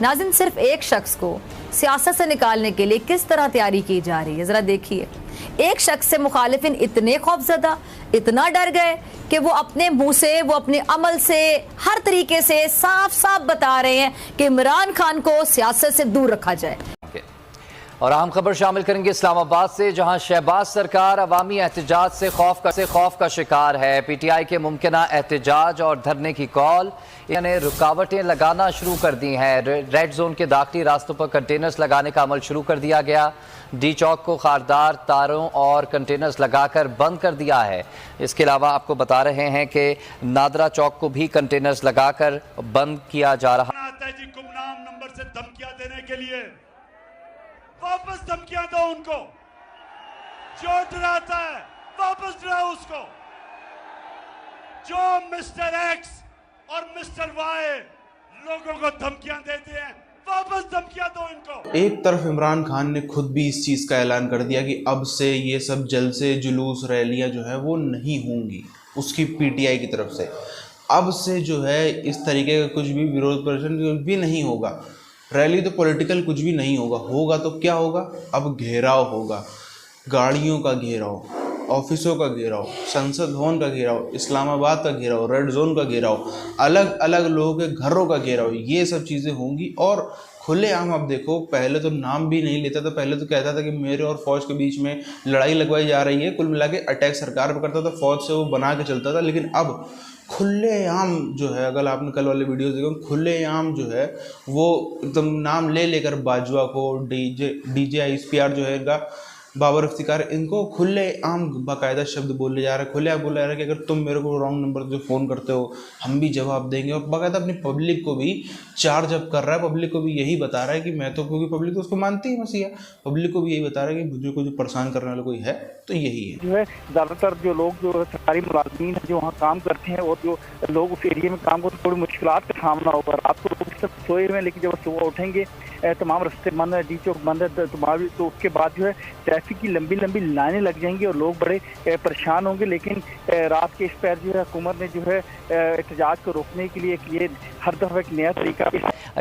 नाज़रीन, सिर्फ एक शख्स को सियासत से निकालने के लिए किस तरह तैयारी की जा रही है, जरा देखिए। एक शख्स से मुखालिफिन इतने खौफजदा, इतना डर गए कि वो अपने मुंह से, वो अपने अमल से, हर तरीके से साफ साफ बता रहे हैं कि इमरान खान को सियासत से दूर रखा जाए। और अहम खबर शामिल करेंगे इस्लामाबाद से, जहां शहबाज सरकार अवामी एहतजाज से खौफ का शिकार है। PTI के मुमकिना एहतजाज और धरने की कॉल, यानी रुकावटें लगाना शुरू कर दी हैं। रेड जोन के दाखिली रास्तों पर कंटेनर्स लगाने का अमल शुरू कर दिया गया। डी चौक को खारदार तारों और कंटेनर्स लगाकर बंद कर दिया है। इसके अलावा आपको बता रहे हैं कि नादरा चौक को भी कंटेनर्स लगाकर बंद किया जा रहा है। गुमनाम नंबर से धमकियां देने के लिए वापस धमकियां दो उनको, जो डराता है वापस डराओ उसको। जो मिस्टर एक्स और मिस्टर वाई लोगों को धमकियां देते हैं, वापस धमकियां दो इनको। एक तरफ इमरान खान ने खुद भी इस चीज़ का ऐलान कर दिया कि अब से ये सब जलसे जुलूस रैलियां जो है वो नहीं होंगी उसकी PTI की तरफ से। अब से जो है इस तरीके का कुछ भी विरोध प्रदर्शन भी नहीं होगा। रैली तो पॉलिटिकल कुछ भी नहीं होगा। होगा तो क्या होगा? अब घेराव होगा, गाड़ियों का घेराव, ऑफिसों का घेराव, संसद भवन का घेराव, इस्लामाबाद का घेराव, रेड जोन का घेराव, अलग अलग लोगों के घरों का घेराव, ये सब चीज़ें होंगी। और खुलेआम आप देखो, पहले तो नाम भी नहीं लेता था, पहले तो कहता था कि मेरे और फौज के बीच में लड़ाई लगवाई जा रही है, कुल मिला के अटैक सरकार पर करता था, फौज से वो बना के चलता था। लेकिन अब खुलेआम जो है, अगर आपने कल वाले वीडियोस देखे, खुलेआम जो है वो एकदम नाम ले लेकर बाजवा को, डीजे ISPR जो है इनका, बाबर इफ्तिकार, इनको खुलेआम बाकायदा शब्द बोले जा रहे हैं। खुलेआम बोला जा रहा है कि अगर तुम मेरे को रॉन्ग नंबर से फ़ोन करते हो हम भी जवाब देंगे। और बाकायदा अपनी पब्लिक को भी चार्ज अप कर रहा है, पब्लिक को भी यही बता रहा है कि मैं तो, क्योंकि पब्लिक तो उसको मानती है मसीहा, पब्लिक को भी यही बता रहा है कि मुझे को जो परेशान करने वाला कोई है तो यही है। जो है ज़्यादातर जो लोग जो सरकारी मुलाजमीन जो वहाँ काम करते हैं और जो लोग उस एरिया में काम करते हैं, थोड़ी मुश्किलात का सामना होगा। रात को लोग सब सोए हुए हैं, लेकिन जब सुबह उठेंगे तमाम रास्ते बंद है, डी चौक बंद है, तो उसके बाद जो है ट्रैफिक की लंबी लंबी लाइनें लग जाएंगी और लोग बड़े परेशान होंगे। लेकिन रात के इस पैर जो है हुकूमत ने जो है एहतजाज को रोकने के लिए हर दफ़ा एक नया तरीका।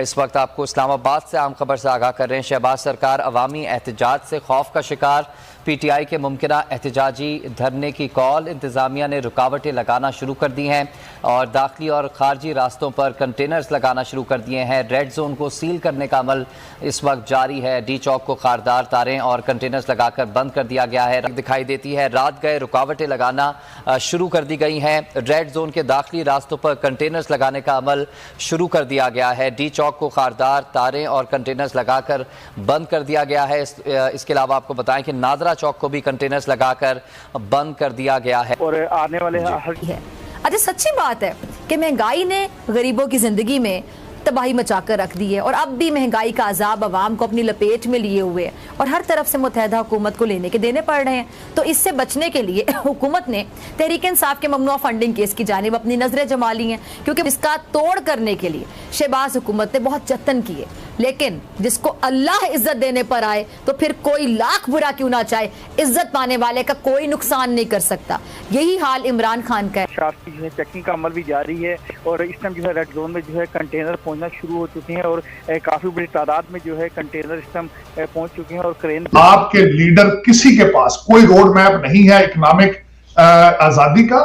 इस वक्त आपको इस्लामाबाद से आम खबर से आगाह कर रहे हैं। शहबाज सरकार अवामी एहतजाज से खौफ का शिकार, PTI के मुमकिना एहतजाजी धरने की कॉल, इंतज़ामिया ने रुकावटें लगाना शुरू कर दी हैं और दाखिली और खारजी रास्तों पर कंटेनर्स लगाना शुरू कर दिए हैं। रेड जोन को सील करने का अमल इस वक्त जारी है। डी चौक को खारदार तारें और कंटेनर्स लगाकर बंद कर दिया गया है। दिखाई देती है रात गए रुकावटें लगाना शुरू कर दी गई हैं। रेड जोन के दाखिली रास्तों पर कंटेनर्स लगाने का अमल शुरू कर दिया गया है। डी चौक को खारदार तारें और कंटेनर्स लगाकर बंद कर दिया गया है। इसके अलावा आपको बताएं कि नादरा चौक को भी कंटेनर्स लगाकर बंद कर दिया गया है। और आने वाले अच्छा, सच्ची बात है कि महंगाई ने गरीबों की जिंदगी में तबाही मचाकर रख दी है और अब भी महंगाई का अजाब आवाम को अपनी लपेट में लिए हुए है और हर तरफ से मुत्तहदा हुकूमत को लेने के देने पड़ रहे हैं। तो इससे बचने के लिए हुकूमत ने तहरीक इंसाफ के ममनुआ फंडिंग केस की जानिब अपनी नजरें जमा ली हैं, क्योंकि इसका तोड़ करने के लिए शहबाज हुकूमत ने बहुत जतन किए। लेकिन जिसको अल्लाह इज्जत देने पर आए तो फिर कोई लाख बुरा क्यों ना चाहे, इज्जत पाने वाले का कोई नुकसान नहीं कर सकता। यही हाल इमरान खान का है। जो है चेकिंग का अमल भी जारी है और इस टाइम जो है रेड जोन में जो है कंटेनर पहुंचना शुरू हो चुके हैं और काफी बड़ी तादाद में जो है कंटेनर इस टाइम पहुंच चुके हैं। और क्रेन, आपके लीडर किसी के पास कोई रोड मैप नहीं है इकोनॉमिक आजादी का,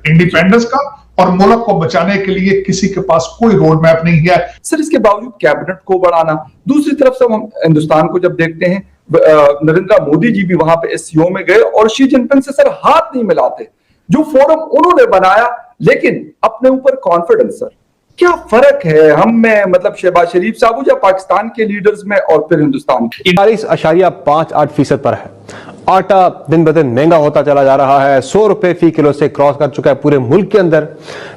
इंडिपेंडेंस का, और मुल्क को बचाने के लिए किसी के पास कोई रोड मैप नहीं है। सर, इसके बावजूद कैबिनेट को बढ़ाना, दूसरी तरफ से हम हिंदुस्तान को जब देखते हैं, नरेंद्र मोदी जी भी वहां पे SCO में गए और शी जिनपिंग से सर हाथ नहीं मिलाते, जो फोरम उन्होंने बनाया, लेकिन अपने ऊपर कॉन्फिडेंस। सर क्या फर्क है हम में, मतलब शहबाज शरीफ साहब या पाकिस्तान के लीडर्स में और फिर हिंदुस्तान के? 41.58% पर है। आटा दिन ब दिन महंगा होता चला जा रहा है। 100 रुपए फी किलो से क्रॉस कर चुका है पूरे मुल्क के अंदर।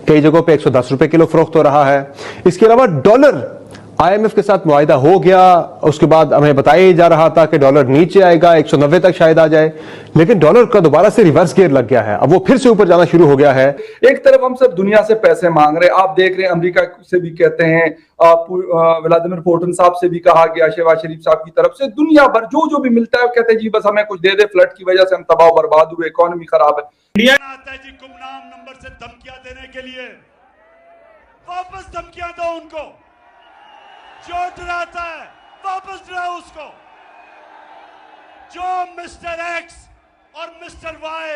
कई जगहों पे 110 रुपए किलो फरोख्त हो रहा है। इसके अलावा डॉलर IMF के साथ मुआहिदा हो गया, उसके बाद हमें बताया जा रहा था कि डॉलर नीचे आएगा, 190 तक शायद आ जाए, लेकिन डॉलर का दोबारा से रिवर्स गियर लग गया है। अब वो फिर से ऊपर जाना शुरू हो गया है। एक तरफ हम सब दुनिया से पैसे मांग रहे हैं, आप देख रहे हैं अमेरिका से भी कहते हैं, व्लादिमीर पुतिन साहब से भी कहा गया, शहबाज शरीफ साहब की तरफ से, दुनिया भर जो भी मिलता है कहते हैं जी बस हमें कुछ दे दे, फ्लड की वजह से हम तबाह बर्बाद हुए, इकोनॉमी खराब है। इंडिया आता है जी गुमनाम नंबर से धमकियां देने के लिए, वापस धमकियां दो उनको। जो डराता है वापस डराओ उसको। जो मिस्टर एक्स और मिस्टर वाई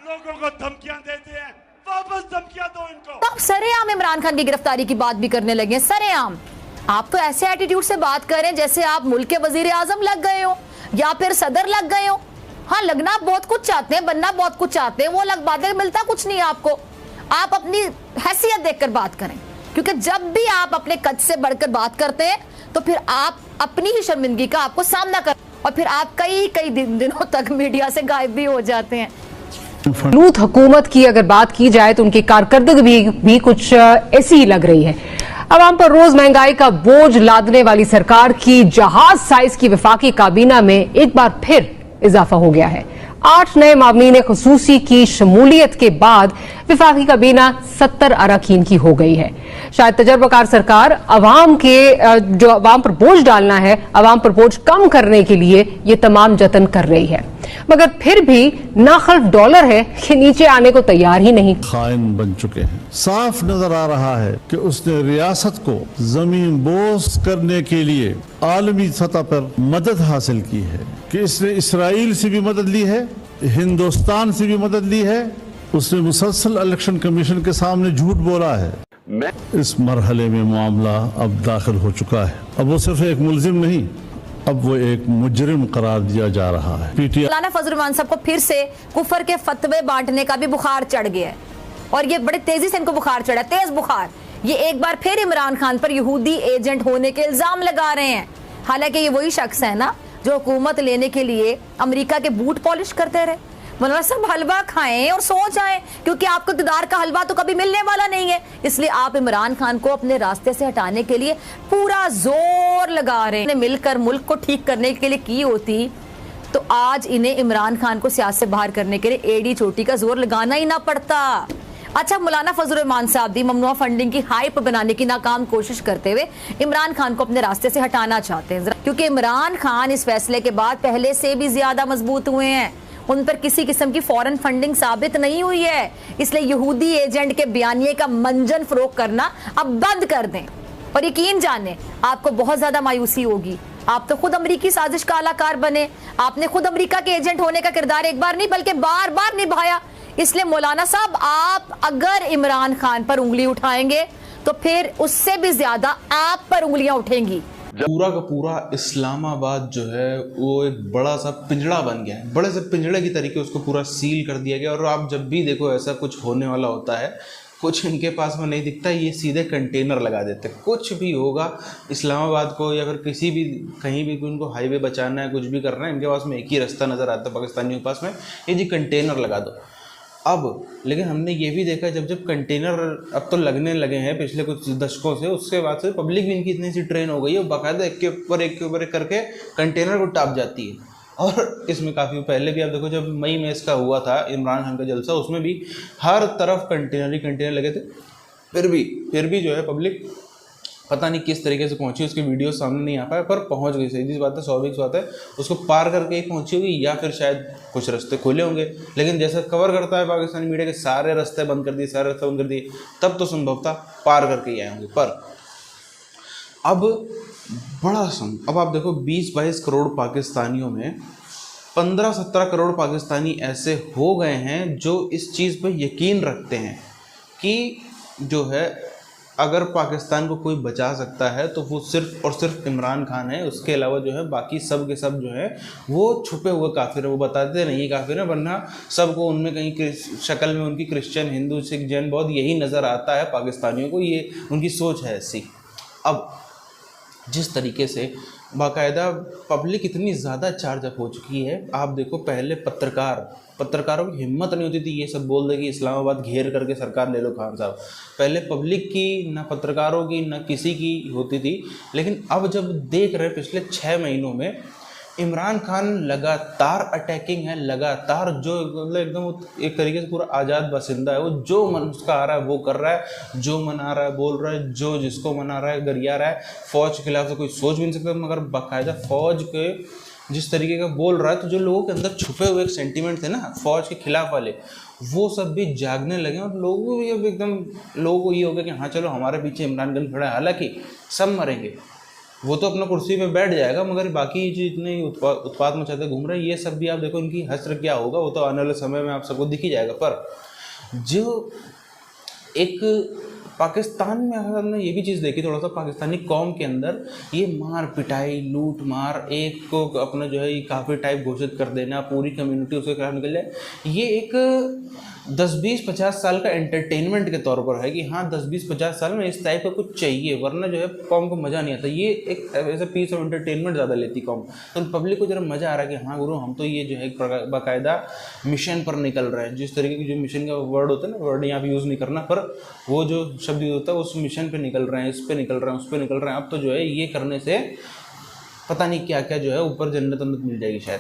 लोगों को धमकियां देते हैं, वापस धमकियां दो इनको। आप सरेआम इमरान खान की गिरफ्तारी की बात भी करने लगे हैं, सरेआम। आप तो ऐसे एटीट्यूड से बात कर रहे हैं जैसे आप मुल्क के वजीर आजम लग गए हो या फिर सदर लग गए हो। हाँ, लगना बहुत कुछ चाहते हैं, बनना बहुत कुछ चाहते हैं, वो अलग बात है, मिलता कुछ नहीं आपको। आप अपनी हैसियत देखकर बात करें, क्योंकि जब भी आप अपने कद से बढ़कर बात करते हैं तो फिर आप अपनी ही शर्मिंदगी का आपको सामना कर, और फिर आप कई दिनों तक मीडिया से गायब भी हो जाते हैं। लूथ हुकूमत की अगर बात की जाए तो उनकी कारकर्दगी भी कुछ ऐसी ही लग रही है। अवाम पर रोज महंगाई का बोझ लादने वाली सरकार की जहाज साइज की वफाकी काबीना में एक बार फिर इजाफा हो गया है। 8 नए मामलीन खुसूसी की शमूलियत के बाद वफाकी काबीना 70 अरकान की हो गई है। शायद तजर्बाकार सरकार अवाम पर बोझ डालना है, अवाम पर बोझ कम करने के लिए ये तमाम जतन कर रही है, मगर फिर भी नाखल्फ डॉलर है कि नीचे आने को तैयार ही नहीं। खाइन बन चुके हैं। साफ नजर आ रहा है कि उसने रियासत को जमीन बोस करने के लिए आलमी सतह पर मदद हासिल की है, कि इसने इसराइल से भी मदद ली है, हिंदुस्तान से भी मदद ली है। उसने मुसलसल इलेक्शन कमीशन के सामने झूठ बोला है। इस मरहले में मामला अब दाखिल हो चुका है। अब वो सिर्फ एक मुलजिम नहीं, अब वो एक मुजरिम करार दिया जा रहा है। मौलाना फजल रहमान साहब को फिर से कुफर के फतवे बांटने का भी बुखार चढ़ गया है, और ये बड़े तेजी से इनको बुखार चढ़ा, तेज बुखार। ये एक बार फिर इमरान खान पर यहूदी एजेंट होने के इल्जाम लगा रहे हैं। हालांकि ये वही शख्स है ना जो हुकूमत लेने के लिए अमेरिका के बूट पॉलिश करते रहे। मौलाना साहब, हलवा खाएं और सो जाएं, क्योंकि आपको इक़्तिदार का हलवा तो कभी मिलने वाला नहीं है। इसलिए आप इमरान खान को अपने रास्ते से हटाने के लिए पूरा जोर लगा रहे हैं। मिलकर मुल्क को ठीक करने के लिए की होती तो आज इन्हें इमरान खान को सियासत से बाहर करने के लिए एड़ी चोटी का जोर लगाना ही ना पड़ता। अच्छा, मौलाना फजल रहमान साहब भी ममनुआ फंडिंग की हाइप बनाने की नाकाम कोशिश करते हुए इमरान खान को अपने रास्ते से हटाना चाहते हैं, क्योंकि इमरान खान इस फैसले के बाद पहले से भी ज्यादा मजबूत हुए हैं। उन पर किसी किस्म की फॉरेन फंडिंग साबित नहीं हुई है, इसलिए यहूदी एजेंट के बयानिए का मंजन फरोग करना अब बंद कर दें। और यकीन जाने आपको बहुत ज्यादा मायूसी होगी। आप तो खुद अमरीकी साजिश का अलाकार बने, आपने खुद अमरीका के एजेंट होने का किरदार एक बार नहीं बल्कि बार बार निभाया। इसलिए मौलाना साहब, आप अगर इमरान खान पर उंगली उठाएंगे तो फिर उससे भी ज्यादा आप पर उंगलियां उठेंगी। पूरा का पूरा इस्लामाबाद जो है वो एक बड़ा सा पिंजड़ा बन गया है, बड़े से पिंजड़े की तरीके उसको पूरा सील कर दिया गया। और आप जब भी देखो ऐसा कुछ होने वाला होता है, कुछ इनके पास में नहीं दिखता, ये सीधे कंटेनर लगा देते। कुछ भी होगा इस्लामाबाद को या फिर किसी भी कहीं भी उनको हाईवे बचाना है, कुछ भी करना है, इनके पास में एक ही रास्ता नज़र आता है पाकिस्तानियों के पास में, ये जी कंटेनर लगा दो। अब लेकिन हमने ये भी देखा जब कंटेनर अब तो लगने लगे हैं पिछले कुछ दशकों से, उसके बाद से पब्लिक भी इनकी इतनी सी ट्रेन हो गई है, बाकायदा एक के ऊपर एक करके कंटेनर को टाप जाती है। और इसमें काफ़ी पहले भी आप देखो जब मई में इसका हुआ था इमरान खान का जलसा, उसमें भी हर तरफ कंटेनर ही कंटेनर लगे थे। फिर भी जो है पब्लिक पता नहीं किस तरीके से पहुंची, उसकी वीडियो सामने नहीं आ पाया, पर पहुंच गई। सही बात है, स्वाभाविक बात है, उसको पार करके ही पहुंची होगी या फिर शायद कुछ रास्ते खुले होंगे। लेकिन जैसा कवर करता है पाकिस्तानी मीडिया के सारे रास्ते बंद कर दिए, सारे रास्ते बंद कर दिए, तब तो संभवतः पार करके ही आए होंगे। पर अब अब आप देखो 20-22 करोड़ पाकिस्तानियों में 15-17 करोड़ पाकिस्तानी ऐसे हो गए हैं जो इस चीज़ पर यकीन रखते हैं कि जो है अगर पाकिस्तान को कोई बचा सकता है तो वो सिर्फ और सिर्फ इमरान खान है। उसके अलावा जो है बाकी सब के सब जो है वो छुपे हुए काफिर है, वो बताते नहीं काफिर है, वरना सबको उनमें कहीं शक्ल में उनकी क्रिश्चियन, हिंदू, सिख, जैन बहुत यही नज़र आता है पाकिस्तानियों को, ये उनकी सोच है ऐसी। अब जिस तरीके से बाकायदा पब्लिक इतनी ज़्यादा चार्ज अप हो चुकी है, आप देखो पहले पत्रकारों की हिम्मत नहीं होती थी ये सब बोल दे कि इस्लामाबाद घेर करके सरकार ले लो खान साहब। पहले पब्लिक की ना पत्रकारों की ना किसी की होती थी, लेकिन अब जब देख रहे पिछले 6 महीनों में इमरान खान लगातार अटैकिंग है, लगातार जो मतलब एकदम एक तरीके से पूरा आज़ाद बासिंदा है, वो जो मन उसका आ रहा है वो कर रहा है, जो मन आ रहा है बोल रहा है, जो जिसको मना रहा है गरिया रहा है। फ़ौज के खिलाफ तो कोई सोच भी नहीं सकता, मगर बाकायदा फ़ौज के जिस तरीके का बोल रहा है, तो जो लोगों के अंदर छुपे हुए एक सेंटीमेंट थे ना फ़ौज के खिलाफ वाले, वो सब भी जागने लगे और लोगों को भी अब एकदम लोगों को ये हो गया कि हाँ चलो हमारे पीछे इमरान खान खड़ा है। हालांकि सब मरेंगे, वो तो अपना कुर्सी पे बैठ जाएगा, मगर बाकी जो इतने उत्पाद मचाते घूम रहे हैं ये सब भी आप देखो, इनकी हश्र क्या होगा वो तो आने वाले समय में आप सबको दिख ही जाएगा। पर जो एक पाकिस्तान में अगर हमने ये भी चीज़ देखी थोड़ा सा, पाकिस्तानी कौम के अंदर ये मार पिटाई, लूट मार, एक को अपना जो है ये काफिर टाइप घोषित कर देना, पूरी कम्युनिटी उसके खिलाफ निकल जाए, ये एक 10-20-50 साल का एंटरटेनमेंट के तौर पर है कि हाँ 10-20-50 साल में इस टाइप का कुछ चाहिए, वरना जो है कौम को मज़ा नहीं आता। ये एक ऐसा पीस ऑफ एंटरटेनमेंट ज़्यादा लेती कौम, तो पब्लिक को जरा मज़ा आ रहा है कि हाँ गुरु हम तो ये जो है बाकायदा मिशन पर निकल रहे हैं। जिस तरीके की जो मिशन का वर्ड होता है ना, वर्ड यहाँ पे यूज़ नहीं करना, पर वो जो शब्द यूज होता है उस मिशन पर निकल रहे हैं, इस पर निकल रहे हैं, उस पर निकल रहे हैं। अब तो जो है ये करने से पता नहीं क्या क्या जो है ऊपर जन्नत मिल जाएगी शायद।